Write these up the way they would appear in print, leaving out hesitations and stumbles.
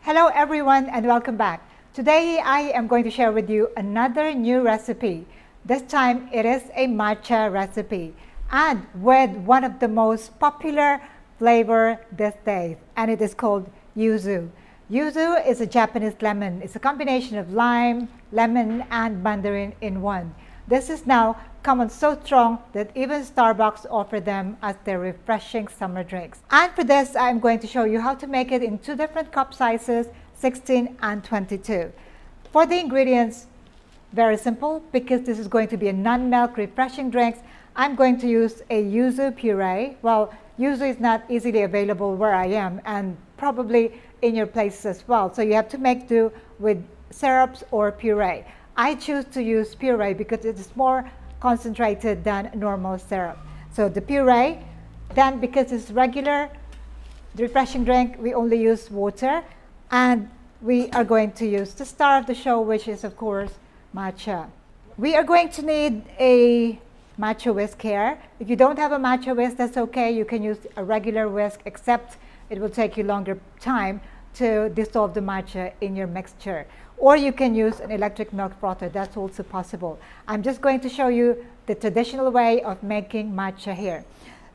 Hello everyone and welcome back. Today I am going to share with you another new recipe. This time it is a matcha recipe and with one of the most popular flavor these days, and it is called yuzu. Yuzu is a Japanese lemon. It's a combination of lime, lemon and mandarin in one. This is now come on so strong that even Starbucks offer them as their refreshing summer drinks. And for this, I'm going to show you how to make it in two different cup sizes, 16 and 22. For the ingredients, very simple, because this is going to be a non-milk refreshing drinks. I'm going to use a yuzu puree. Well, yuzu is not easily available where I am and probably in your places as well. So you have to make do with syrups or puree. I choose to use puree because it is more concentrated than normal syrup. So the puree, then because it's regular refreshing drink, we only use water, and we are going to use the star of the show, which is of course matcha. We are going to need a matcha whisk here. If you don't have a matcha whisk, that's okay. You can use a regular whisk, except it will take you longer time to dissolve the matcha in your mixture. Or you can use an electric milk frother. That's also possible. I'm just going to show you the traditional way of making matcha here.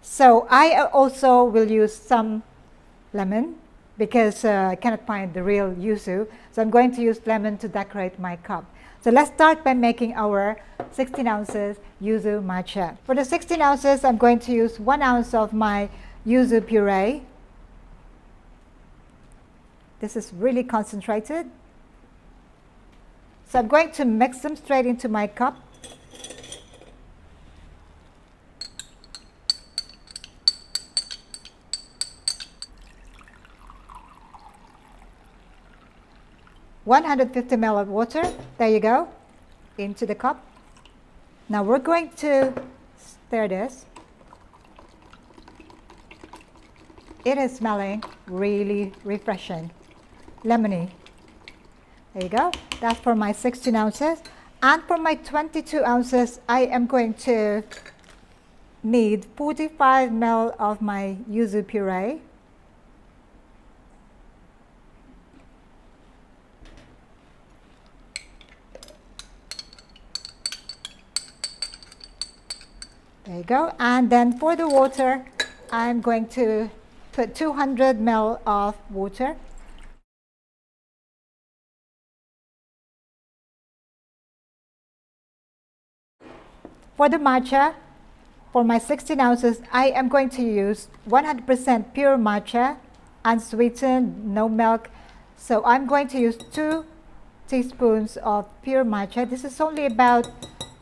So I also will use some lemon because I cannot find the real yuzu. So I'm going to use lemon to decorate my cup. So let's start by making our 16 ounces yuzu matcha. For the 16 ounces, I'm going to use 1 ounce of my yuzu puree. This is really concentrated. So I'm going to mix them straight into my cup. (150 ml of water, there you go, into the cup. Now we're going to stir this. It is smelling really refreshing, lemony. There you go. That's for my 16 ounces. And for my 22 ounces, I am going to need 45 ml of my yuzu puree. There you go. And then for the water, I'm going to put 200 ml of water. For the matcha, for my 16 ounces, I am going to use 100% pure matcha, unsweetened, no milk. So I'm going to use 2 teaspoons of pure matcha. This is only about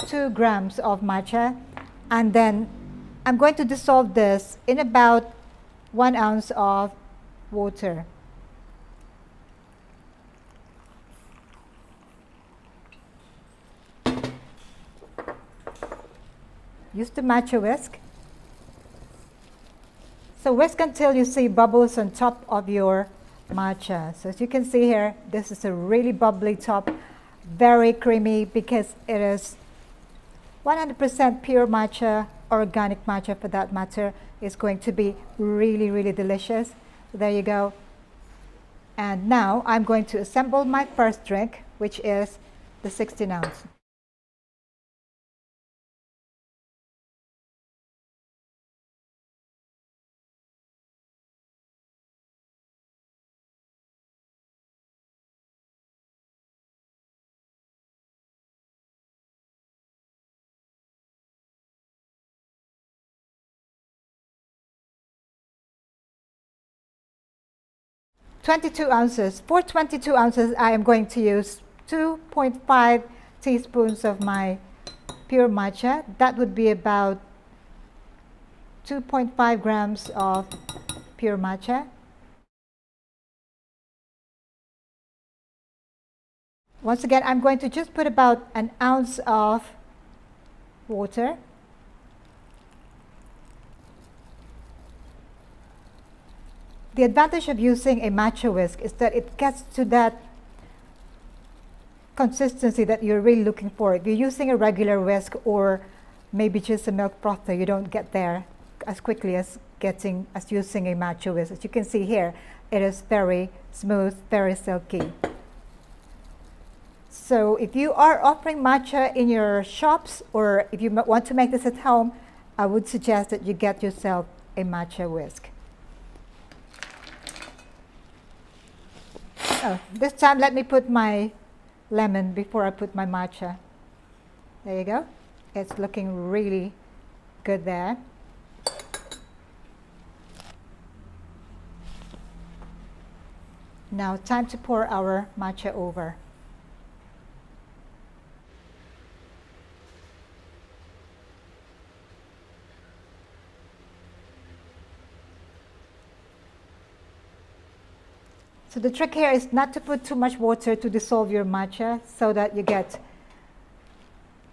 2 grams of matcha. And then I'm going to dissolve this in about 1 ounce of water. Use the matcha whisk. So whisk until you see bubbles on top of your matcha. So as you can see here, this is a really bubbly top, very creamy because it is 100% pure matcha, organic matcha for that matter. Is going to be really, really delicious. So there you go. And now I'm going to assemble my first drink, which is the 16 ounce. (22 ounces). For 22 ounces, I am going to use 2.5 teaspoons of my pure matcha. That would be about 2.5 grams of pure matcha. Once again, I'm going to just put about 1 ounce of water. The advantage of using a matcha whisk is that it gets to that consistency that you're really looking for. If you're using a regular whisk or maybe just a milk frother, you don't get there as quickly as using a matcha whisk. As you can see here, it is very smooth, very silky. So if you are offering matcha in your shops, or if you want to make this at home, I would suggest that you get yourself a matcha whisk. Oh, this time let me put my lemon before I put my matcha. There you go. It's looking really good there. Now time to pour our matcha over. So the trick here is not to put too much water to dissolve your matcha, so that you get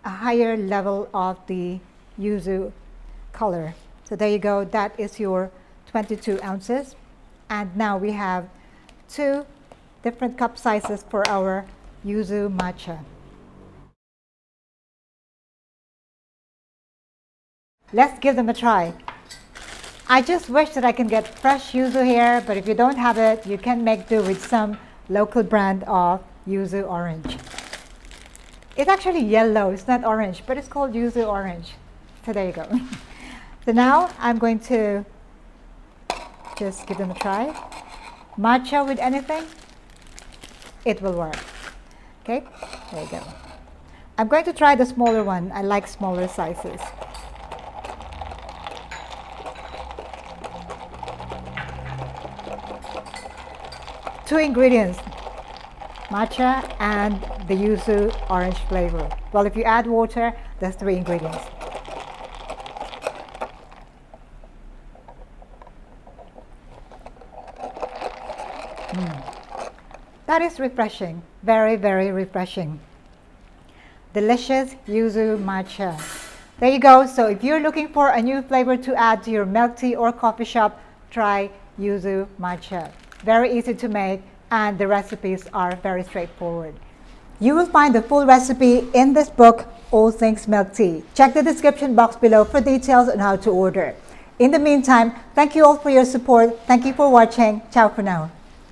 a higher level of the yuzu color. So there you go, that is your 22 ounces. And now we have 2 different cup sizes for our yuzu matcha. Let's give them a try. I just wish that I can get fresh yuzu here, but if you don't have it, you can make do with some local brand of yuzu orange. It's actually yellow, it's not orange, but it's called yuzu orange. So there you go. So now I'm going to just give them a try. Matcha with anything, it will work. Okay, there you go. I'm going to try the smaller one. I like smaller sizes. Two ingredients, matcha and the yuzu orange flavor. Well, if you add water, that's 3 ingredients. That is refreshing, very, very refreshing. Delicious yuzu matcha. There you go. So if you're looking for a new flavor to add to your milk tea or coffee shop, try yuzu matcha. Very easy to make, and the recipes are very straightforward. You will find the full recipe in this book, All Things Milk Tea. Check the description box below for details on how to order. In the meantime, thank you all for your support. Thank you for watching. Ciao for now.